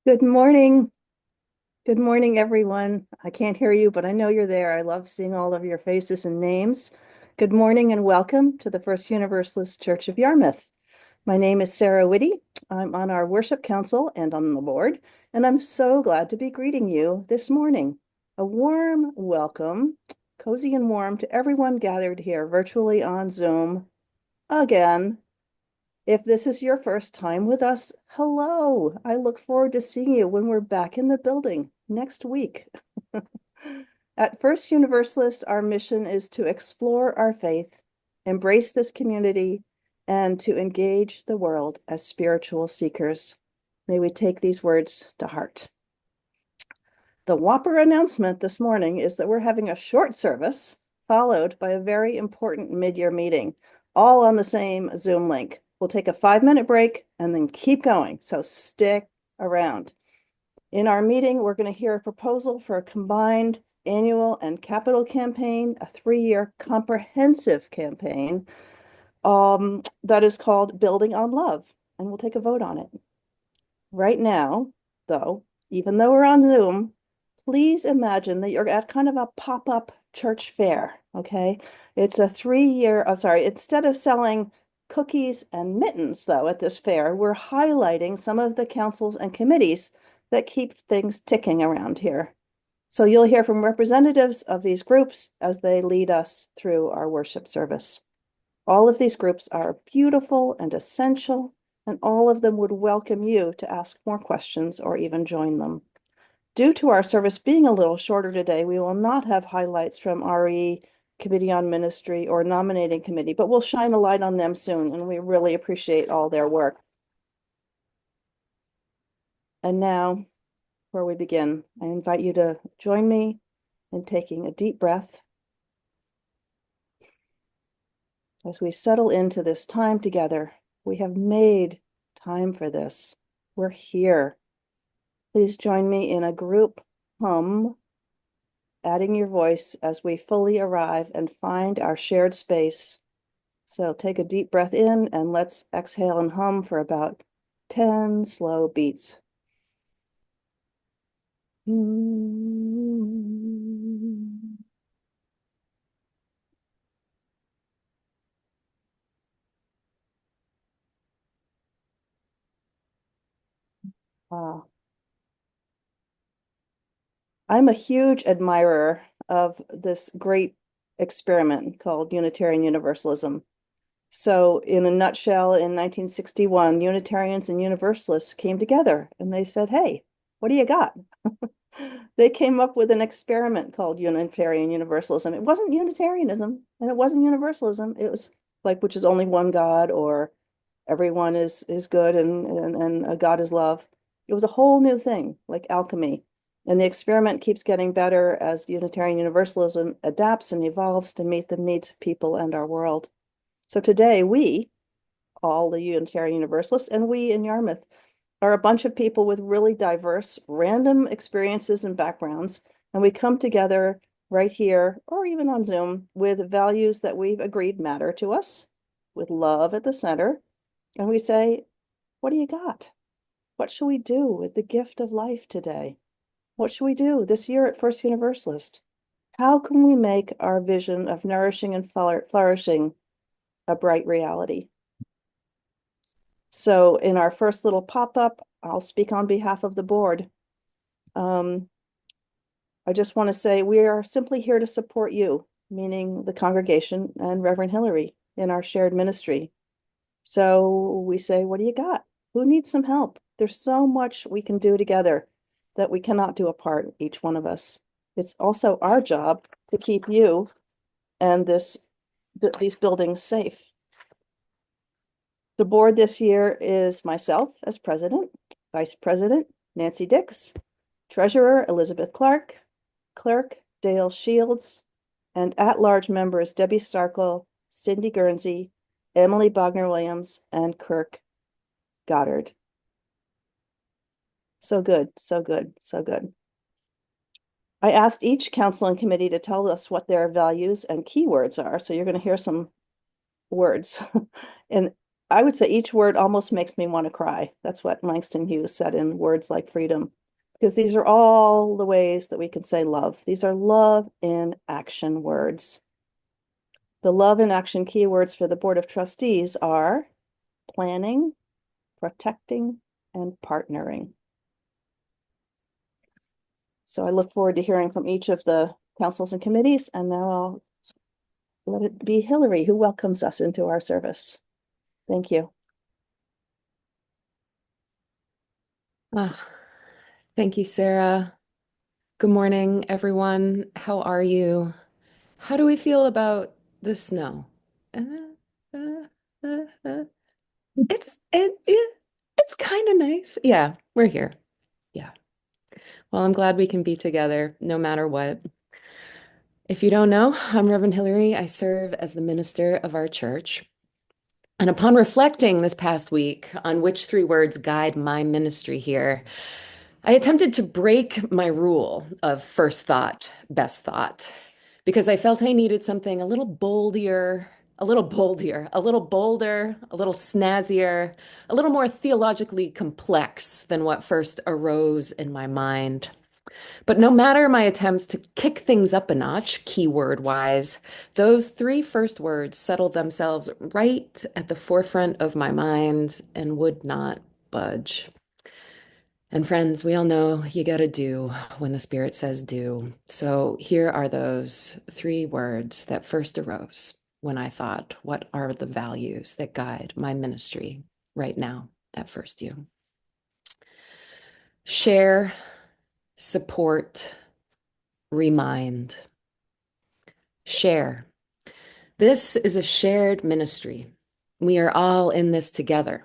Good morning. Good morning, everyone. I can't hear you, but I know you're there. I love seeing all of your faces and names. Good morning and welcome to the First Universalist Church of Yarmouth. My name is Sarah Whitty. I'm on our worship council and on the board, and I'm so glad to be greeting you this morning. A warm welcome, cozy and warm to everyone gathered here virtually on Zoom again. If this is your first time with us, hello. I look forward to seeing you when we're back in the building next week. At First Universalist, our mission is to explore our faith, embrace this community, and to engage the world as spiritual seekers. May we take these words to heart. The whopper announcement this morning is that we're having a short service followed by a very important mid-year meeting, all on the same Zoom link. We'll take a 5-minute break and then keep going, so stick around. In our meeting, we're going to hear a proposal for a combined annual and capital campaign, a 3-year comprehensive campaign that is called Building on Love, and we'll take a vote on it. Right now, though, even though we're on Zoom, please imagine that you're at kind of a pop-up church fair, okay? It's a 3-year, instead of selling cookies and mittens, though, at this fair, we're highlighting some of the councils and committees that keep things ticking around here. So you'll hear from representatives of these groups as they lead us through our worship service. All of these groups are beautiful and essential, and all of them would welcome you to ask more questions or even join them. Due to our service being a little shorter today, we will not have highlights from RE, Committee on Ministry, or Nominating Committee, but we'll shine a light on them soon, and we really appreciate all their work. And now, before we begin, I invite you to join me in taking a deep breath as we settle into this time together. We have made time for this. We're here. Please join me in a group hum, adding your voice as we fully arrive and find our shared space. So take a deep breath in and let's exhale and hum for about 10 slow beats. Wow. I'm a huge admirer of this great experiment called Unitarian Universalism. So, in a nutshell, in 1961, Unitarians and Universalists came together and they said, hey, what do you got? They came up with an experiment called Unitarian Universalism. It wasn't Unitarianism and it wasn't Universalism. It was like, which is only one God, or everyone is good and God is love. It was a whole new thing, like alchemy. And the experiment keeps getting better as Unitarian Universalism adapts and evolves to meet the needs of people and our world. So today, we, all the Unitarian Universalists, and we in Yarmouth, are a bunch of people with really diverse, random experiences and backgrounds. And we come together right here, or even on Zoom, with values that we've agreed matter to us, with love at the center. And we say, what do you got? What shall we do with the gift of life today? What should we do this year at First Universalist? How can we make our vision of nourishing and flourishing a bright reality? So in our first little pop-up, I'll speak on behalf of the board. I just want to say we are simply here to support you, meaning the congregation and Reverend Hillary in our shared ministry. So we say, what do you got? Who needs some help? There's so much we can do together that we cannot do apart, each one of us. It's also our job to keep you and these buildings safe. The board this year is myself as president, vice president Nancy Dix, treasurer Elizabeth Clark, clerk Dale Shields, and at-large members Debbie Starkle, Cindy Guernsey, Emily Bogner-Williams, and Kirk Goddard. So good, so good, so good. I asked each council and committee to tell us what their values and keywords are. So you're going to hear some words. And I would say each word almost makes me want to cry. That's what Langston Hughes said in Words Like Freedom, because these are all the ways that we can say love. These are love in action words. The love in action keywords for the Board of Trustees are planning, protecting, and partnering. So I look forward to hearing from each of the councils and committees, and now I'll let it be Hillary who welcomes us into our service. Thank you. Oh, thank you, Sarah. Good morning, everyone. How are you? How do we feel about the snow? Uh, uh, uh, uh. It's kind of nice. Yeah, we're here. Yeah. Well, I'm glad we can be together no matter what. If you don't know, I'm Reverend Hillary. I serve as the minister of our church. And upon reflecting this past week on which three words guide my ministry here, I attempted to break my rule of first thought, best thought, because I felt I needed something a little bolder, a little bolder, a little bolder, a little snazzier, a little more theologically complex than what first arose in my mind. But no matter my attempts to kick things up a notch, keyword wise, those three first words settled themselves right at the forefront of my mind and would not budge. And friends, we all know you got to do when the Spirit says do. So here are those three words that first arose when I thought, what are the values that guide my ministry right now at First U? Share, support, remind. Share. This is a shared ministry. We are all in this together.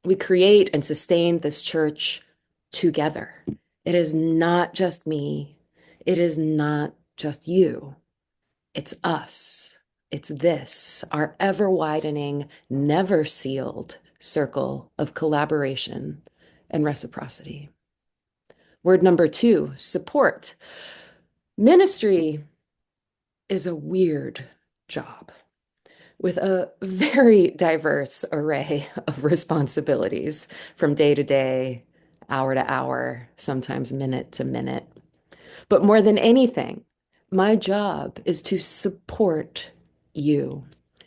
We create and sustain this church together. It is not just me. It is not just you. It's us. It's this, our ever widening, never sealed circle of collaboration and reciprocity. Word number two, support. Ministry is a weird job with a very diverse array of responsibilities from day to day, hour to hour, sometimes minute to minute. But more than anything, my job is to support you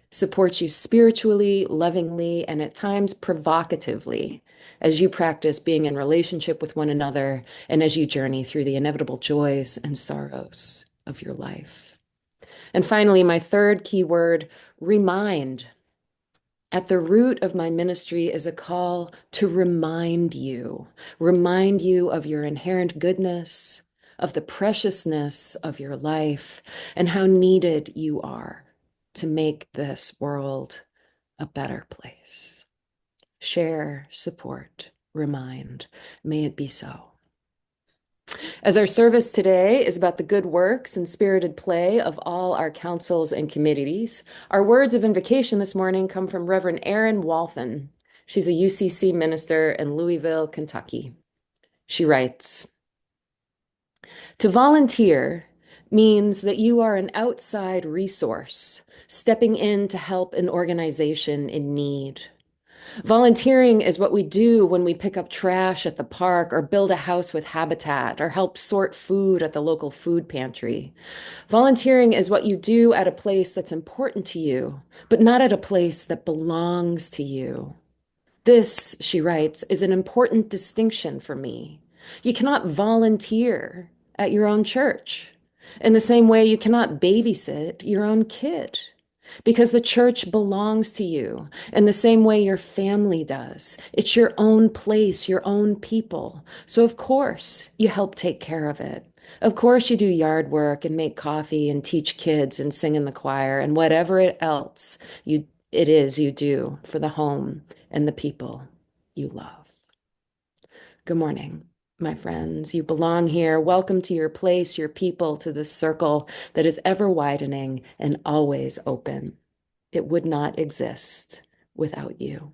spiritually, lovingly, and at times provocatively as you practice being in relationship with one another and as you journey through the inevitable joys and sorrows of your life. And finally, my third key word, remind. At the root of my ministry is a call to remind you of your inherent goodness, of the preciousness of your life, and how needed you are to make this world a better place. Share, support, remind. May it be so. As our service today is about the good works and spirited play of all our councils and committees, our words of invocation this morning come from Reverend Erin Walthen. She's a UCC minister in Louisville, Kentucky. She writes, to volunteer means that you are an outside resource, stepping in to help an organization in need. Volunteering is what we do when we pick up trash at the park or build a house with habitat or help sort food at the local food pantry. Volunteering is what you do at a place that's important to you, but not at a place that belongs to you. This, she writes, is an important distinction for me. You cannot volunteer at your own church. In the same way, you cannot babysit your own kid because the church belongs to you in the same way your family does. It's your own place, your own people. So, of course, you help take care of it. Of course, you do yard work and make coffee and teach kids and sing in the choir and whatever else it is you do for the home and the people you love. Good morning, my friends. You belong here. Welcome to your place, your people, to this circle that is ever widening and always open. It would not exist without you.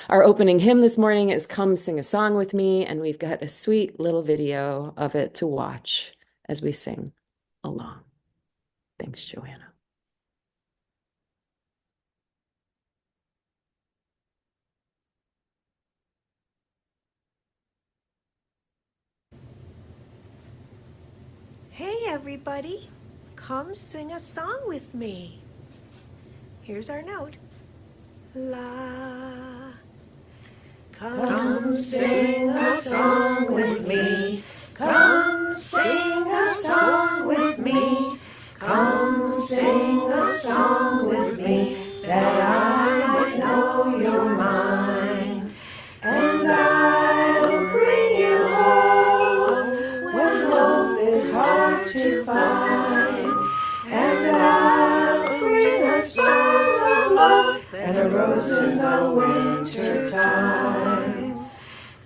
Our opening hymn this morning is Come Sing a Song with Me, and we've got a sweet little video of it to watch as we sing along. Thanks, Joanna. Hey everybody, come sing a song with me. Here's our note. La. Come sing a song with me. Come sing a song with me. Come sing a song with me that I might know you're mine. And I'll bring you home when hope is hard to find. And I'll bring a song of love and a rose in the winter time.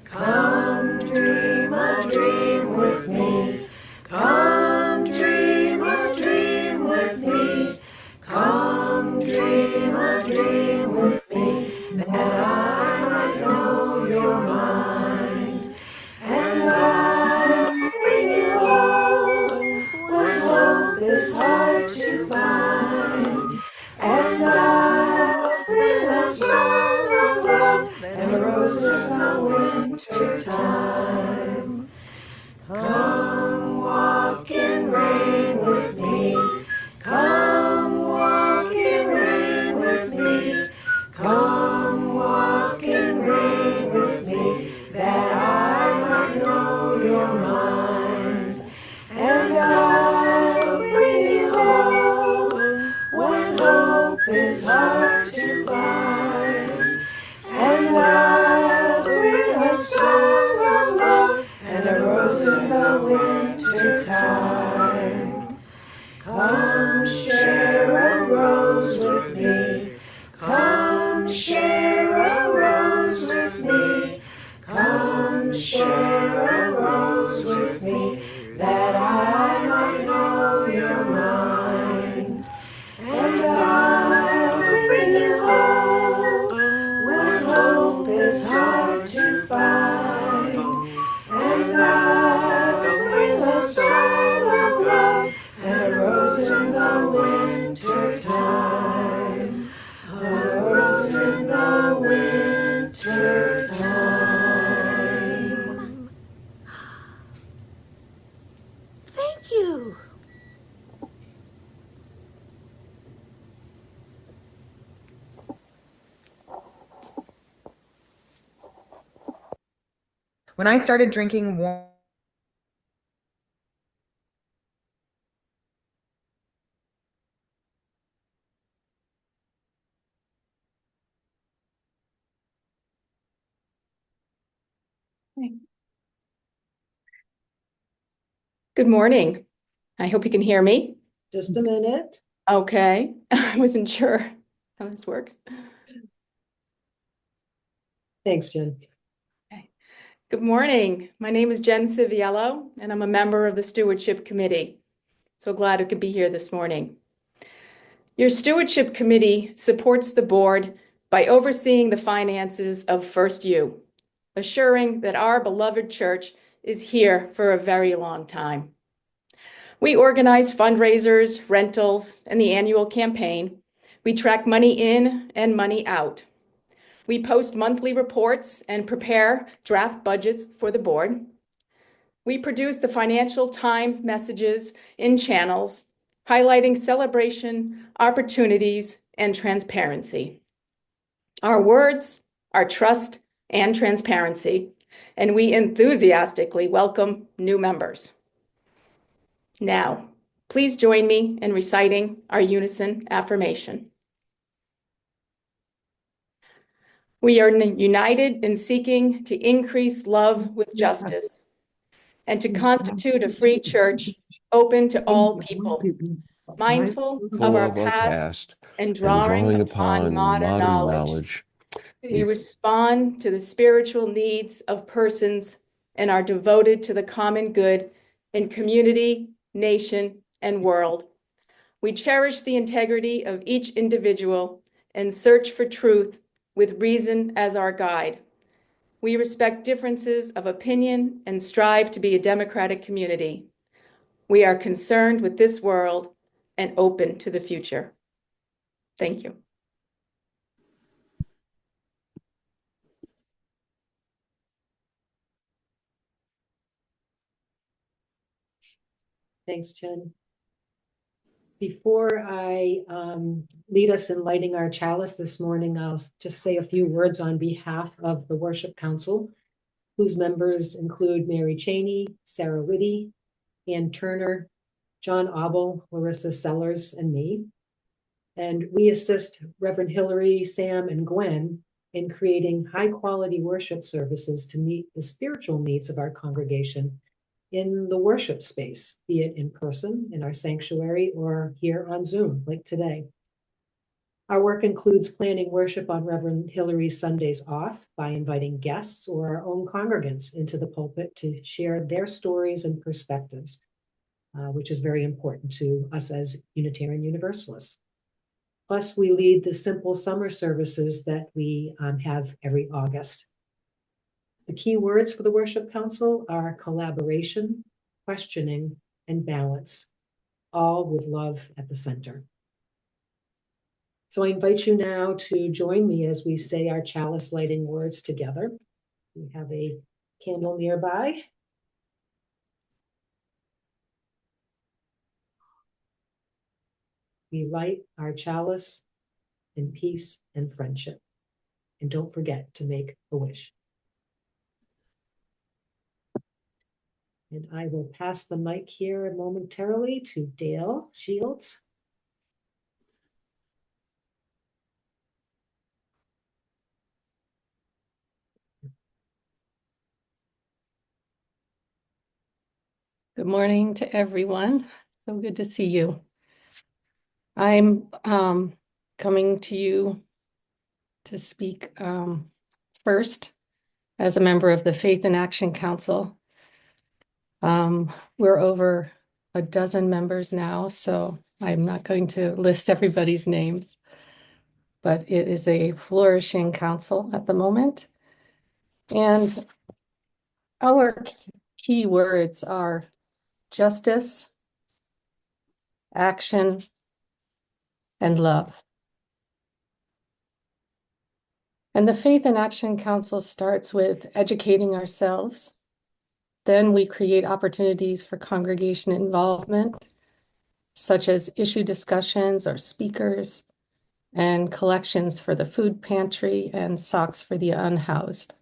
Come dream a dream with me. Come dream a dream with me. Come dream a dream with me that I might know you're mine. And I'll bring you home when hope is hard to find. And I'll sing a song of love and a rose in the winter time. Come walk in rain with me. Come walk in rain with me. Come walk in rain with me that I might know you're mine. And I'll bring you home when hope is hard to find. And I'll bring a song of love and a rose in the winter time. Come share a rose with me. Come share a rose with me. Come share a rose with me that I might know you're mine. And I'll bring you home when hope is hard to find. And I'll bring a song of love and a rose in the winter time. A rose in the winter time. Thank you. When I started drinking warm Good morning. I hope you can hear me. Just a minute. Okay. I wasn't sure how this works. Thanks, Jen. Okay. Good morning. My name is Jen Civiello, and I'm a member of the Stewardship Committee. So glad I could be here this morning. Your Stewardship Committee supports the board by overseeing the finances of First U, assuring that our beloved church is here for a very long time. We organize fundraisers, rentals, and the annual campaign. We track money in and money out. We post monthly reports and prepare draft budgets for the board. We produce the Financial Times messages in channels, highlighting celebration, opportunities, and transparency. Our words are trust and transparency, and we enthusiastically welcome new members. Now, please join me in reciting our unison affirmation. We are united in seeking to increase love with justice and to constitute a free church open to all people, mindful of our Full of our past past and and drawing drawing upon upon modern modern knowledge. knowledge. We respond to the spiritual needs of persons and are devoted to the common good in community, nation, and world. We cherish the integrity of each individual and search for truth with reason as our guide. We respect differences of opinion and strive to be a democratic community. We are concerned with this world and open to the future. Thank you. Thanks, Jen. Before I lead us in lighting our chalice this morning, I'll just say a few words on behalf of the Worship Council, whose members include Mary Cheney, Sarah Whitty, Ann Turner, John Abel, Larissa Sellers, and me. And we assist Reverend Hillary, Sam, and Gwen in creating high-quality worship services to meet the spiritual needs of our congregation in the worship space, be it in person in our sanctuary or here on Zoom, like today. Our work includes planning worship on Reverend Hillary's Sundays off by inviting guests or our own congregants into the pulpit to share their stories and perspectives, which is very important to us as Unitarian Universalists. Plus, we lead the simple summer services that we have every August. The key words for the Worship Council are collaboration, questioning, and balance, all with love at the center. So I invite you now to join me as we say our chalice lighting words together. We have a candle nearby. We light our chalice in peace and friendship. And don't forget to make a wish. And I will pass the mic here momentarily to Dale Shields. Good morning to everyone. So good to see you. I'm coming to you to speak first as a member of the Faith in Action Council. We're over a dozen members now, so I'm not going to list everybody's names, but it is a flourishing council at the moment. And our key words are justice, action, and love. And the Faith in Action Council starts with educating ourselves. Then we create opportunities for congregation involvement, such as issue discussions or speakers, and collections for the food pantry and socks for the unhoused.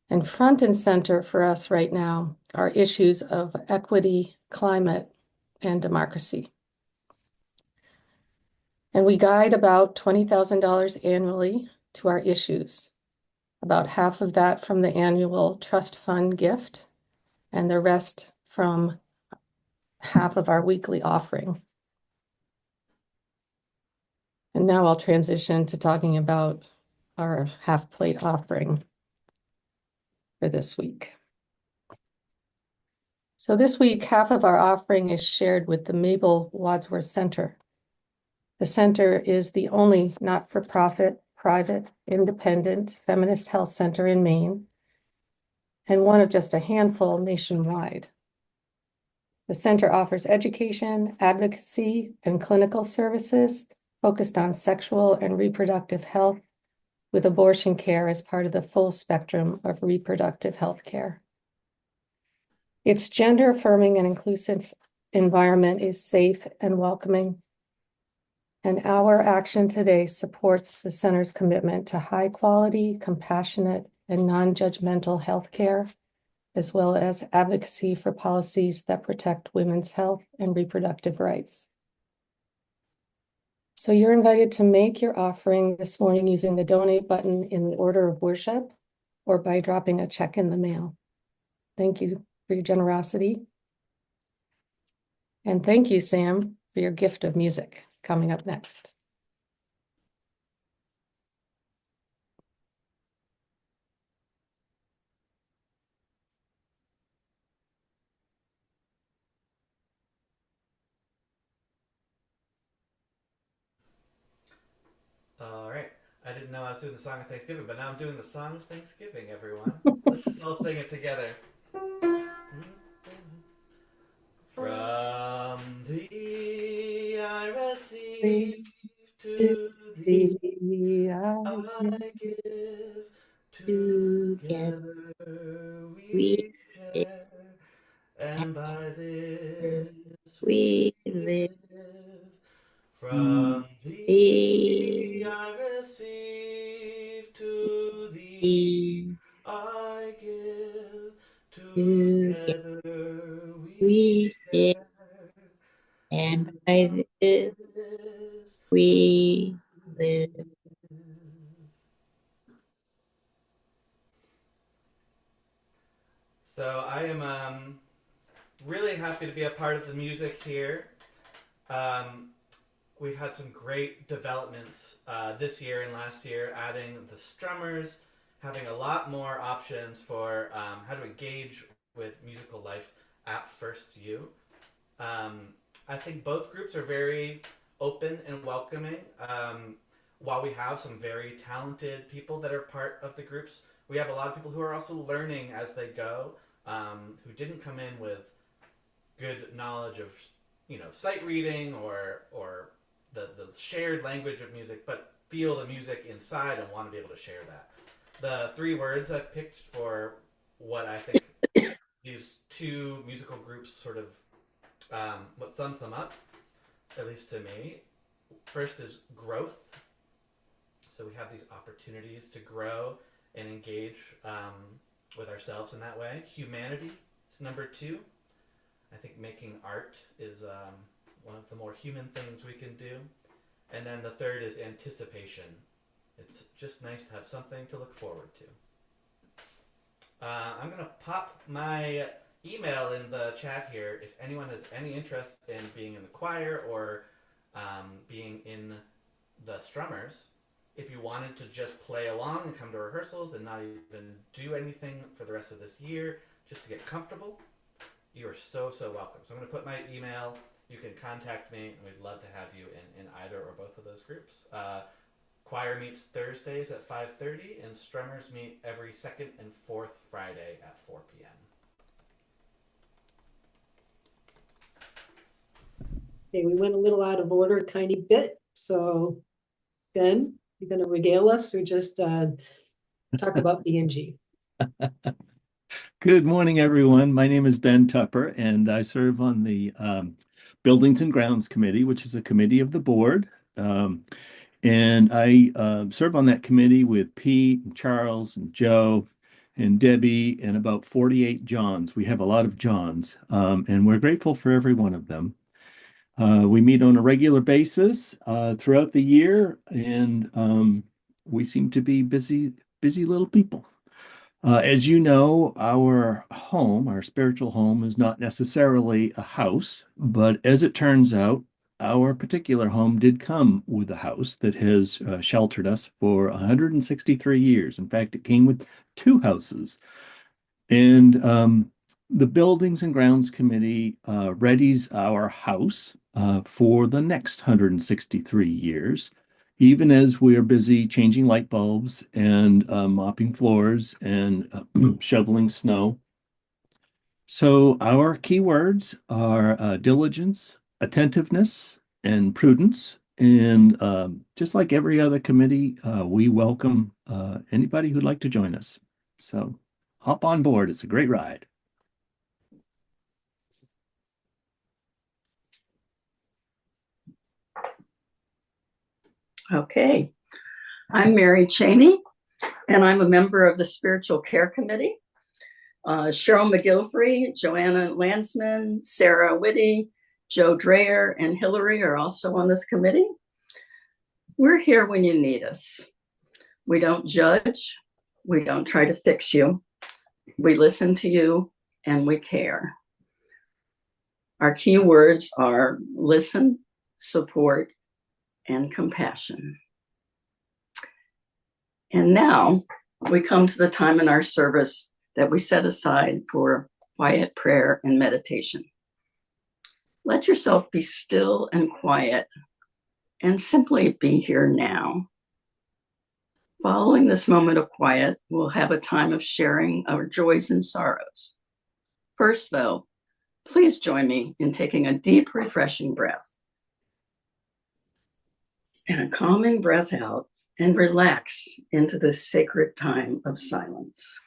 And front and center for us right now are issues of equity, climate, and democracy. And we guide about $20,000 annually to our issues. About half of that from the annual trust fund gift, and the rest from half of our weekly offering. And now I'll transition to talking about our half plate offering for this week. So this week, half of our offering is shared with the Mabel Wadsworth Center. The center is the only not-for-profit, private, independent feminist health center in Maine, and one of just a handful nationwide. The center offers education, advocacy, and clinical services focused on sexual and reproductive health, with abortion care as part of the full spectrum of reproductive health care. Its gender-affirming and inclusive environment is safe and welcoming, and our action today supports the center's commitment to high-quality, compassionate, and non-judgmental healthcare, as well as advocacy for policies that protect women's health and reproductive rights. So you're invited to make your offering this morning using the donate button in the order of worship or by dropping a check in the mail. Thank you for your generosity. And thank you, Sam, for your gift of music coming up next. All right. I didn't know I was doing the song of Thanksgiving, but now I'm doing the song of Thanksgiving, everyone. Let's just all sing it together. From thee I receive, to thee I give, together we share, and by this we live. live. From thee I receive, to thee I give. Together Together we we share, share, and and by this this we live. So I am really happy to be a part of the music here. Um, we've had some great developments this year and last year, adding the strummers, having a lot more options for how to engage with musical life at First U. I think both groups are very open and welcoming. While we have some very talented people that are part of the groups, we have a lot of people who are also learning as they go, who didn't come in with good knowledge of sight reading or the shared language of music, but feel the music inside and want to be able to share that. The three words I've picked for what I think these two musical groups sort of what sums them up, at least to me. First is growth. So we have these opportunities to grow and engage with ourselves in that way. Humanity is number two. I think making art is one of the more human things we can do. And then the third is anticipation. It's just nice to have something to look forward to. I'm going to pop my email in the chat here if anyone has any interest in being in the choir or being in the strummers. If you wanted to just play along and come to rehearsals and not even do anything for the rest of this year, just to get comfortable, you are so welcome. So I'm going to put my email. You can contact me, and we'd love to have you in either or both of those groups. Choir meets Thursdays at 5:30, and strummers meet every second and fourth Friday at 4 p.m. Okay, we went a little out of order a tiny bit. So Ben, you're going to regale us or just talk about B&G? Good morning, everyone. My name is Ben Tupper, and I serve on the Buildings and Grounds Committee, which is a committee of the board. And I serve on that committee with Pete and Charles and Joe and Debbie and about 48 Johns. We have a lot of Johns, and we're grateful for every one of them. We meet on a regular basis throughout the year, and we seem to be busy little people. As you know, our home, our spiritual home, is not necessarily a house, but as it turns out, our particular home did come with a house that has sheltered us for 163 years. In fact, it came with two houses. And the Buildings and Grounds Committee readies our house for the next 163 years, even as we are busy changing light bulbs and mopping floors and shoveling snow. So our keywords are diligence, attentiveness, and prudence. And just like every other committee, we welcome anybody who'd like to join us. So hop on board. It's a great ride. Okay, I'm Mary Cheney, and I'm a member of the Spiritual Care Committee. Cheryl McGilfrey, Joanna Landsman, Sarah Whitty, Joe Dreyer, and Hillary are also on this committee. We're here when you need us. We don't judge. We don't try to fix you. We listen to you, and we care. Our key words are listen, support, and compassion. And now we come to the time in our service that we set aside for quiet prayer and meditation. Let yourself be still and quiet and simply be here now. Following this moment of quiet, we'll have a time of sharing our joys and sorrows. First, though, please join me in taking a deep, refreshing breath and a calming breath out, and relax into this sacred time of silence.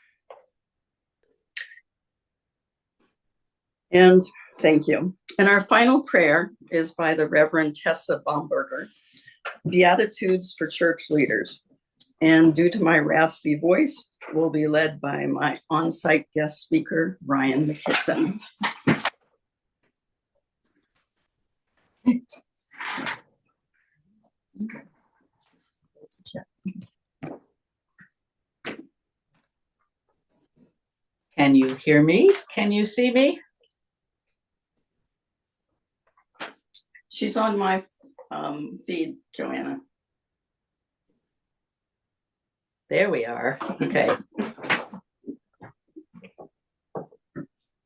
And thank you. And our final prayer is by the Reverend Tessa Baumberger, Beatitudes for Church Leaders. And due to my raspy voice, will be led by my on-site guest speaker, Ryan McKisson. Can you hear me? Can you see me? She's on my feed, Joanna. There we are. Okay.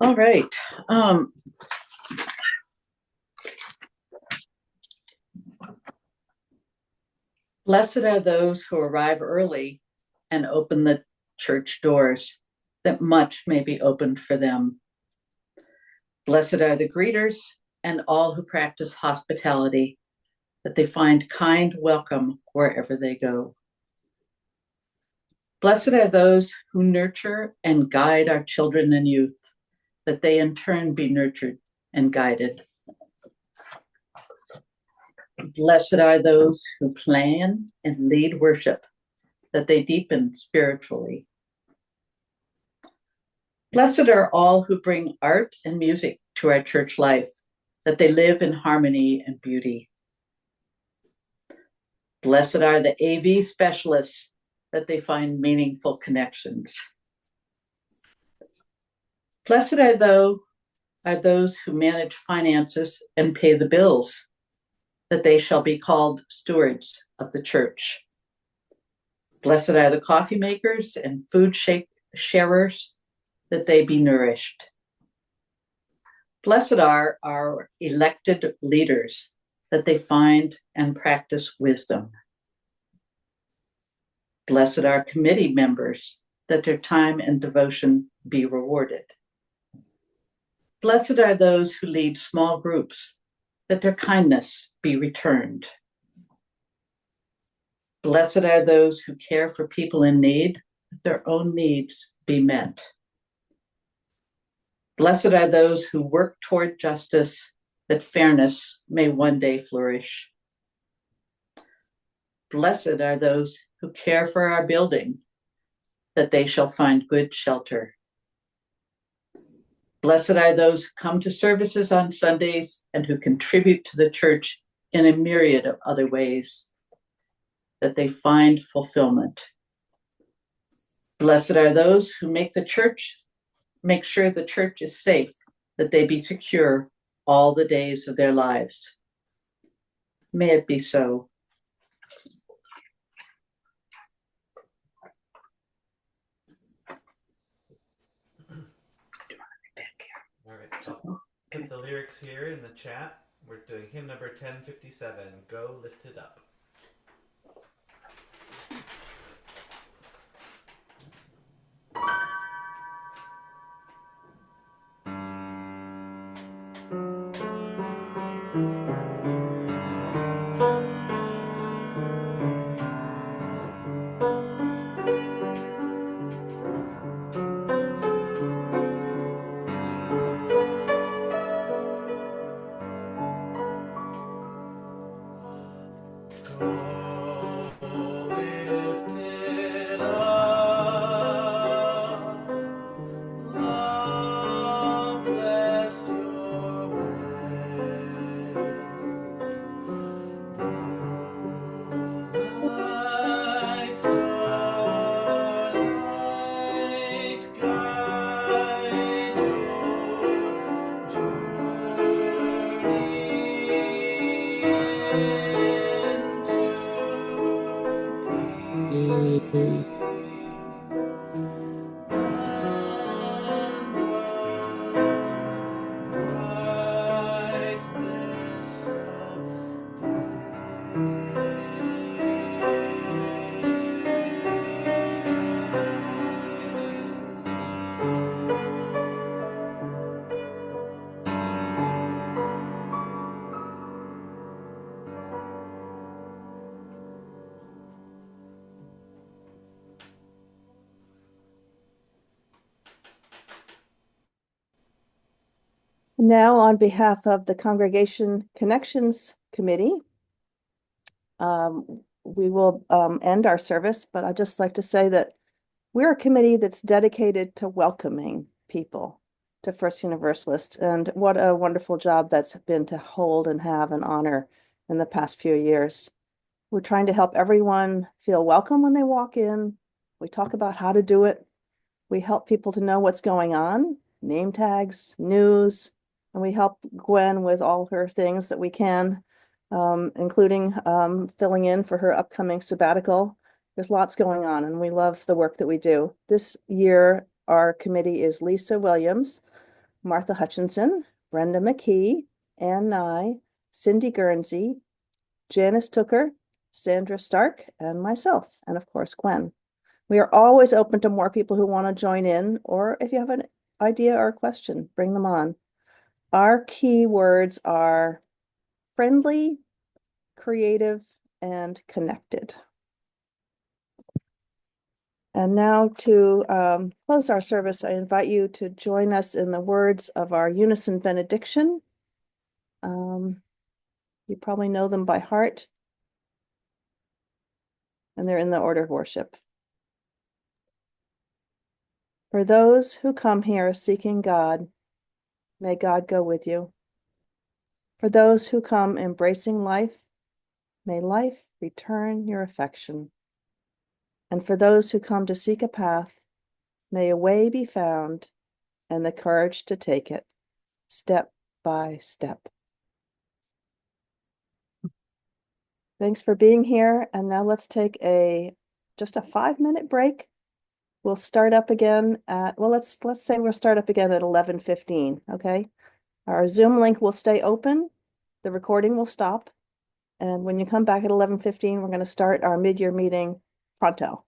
All right. Blessed are those who arrive early and open the church doors, that much may be opened for them. Blessed are the greeters and all who practice hospitality, that they find kind welcome wherever they go. Blessed are those who nurture and guide our children and youth, that they in turn be nurtured and guided. Blessed are those who plan and lead worship, that they deepen spiritually. Blessed are all who bring art and music to our church life, that they live in harmony and beauty. Blessed are the AV specialists, that they find meaningful connections. Blessed are those who manage finances and pay the bills, that they shall be called stewards of the church. Blessed are the coffee makers and food sharers, that they be nourished. Blessed are our elected leaders, that they find and practice wisdom. Blessed are committee members, that their time and devotion be rewarded. Blessed are those who lead small groups, that their kindness be returned. Blessed are those who care for people in need, that their own needs be met. Blessed are those who work toward justice, that fairness may one day flourish. Blessed are those who care for our building, that they shall find good shelter. Blessed are those who come to services on Sundays and who contribute to the church in a myriad of other ways, that they find fulfillment. Blessed are those who make sure the church is safe, that they be secure all the days of their lives. May it be so. All right, so put the lyrics here in the chat. We're doing hymn number 1057, Go Lift It Up. Now, on behalf of the Congregation Connections Committee, we will end our service, but I'd just like to say that we're a committee that's dedicated to welcoming people to First Universalist, and what a wonderful job that's been to hold and have and honor in the past few years. We're trying to help everyone feel welcome when they walk in. We talk about how to do it. We help people to know what's going on, name tags, news, and we help Gwen with all her things that we can, including filling in for her upcoming sabbatical. There's lots going on, and we love the work that we do. This year, our committee is Lisa Williams, Martha Hutchinson, Brenda McKee, Ann Nye, Cindy Guernsey, Janice Tooker, Sandra Stark, and myself, and of course, Gwen. We are always open to more people who want to join in, or if you have an idea or a question, bring them on. Our key words are friendly, creative, and connected. And now to close our service, I invite you to join us in the words of our unison benediction. You probably know them by heart, and they're in the order of worship. For those who come here seeking God, may God go with you. For those who come embracing life, may life return your affection. And for those who come to seek a path, may a way be found and the courage to take it, step by step. Thanks for being here. And now let's take just a 5-minute break. We'll start up again at, well, let's say we'll start up again at 11:15, okay? Our Zoom link will stay open. The recording will stop. And when you come back at 11:15, we're going to start our mid-year meeting pronto.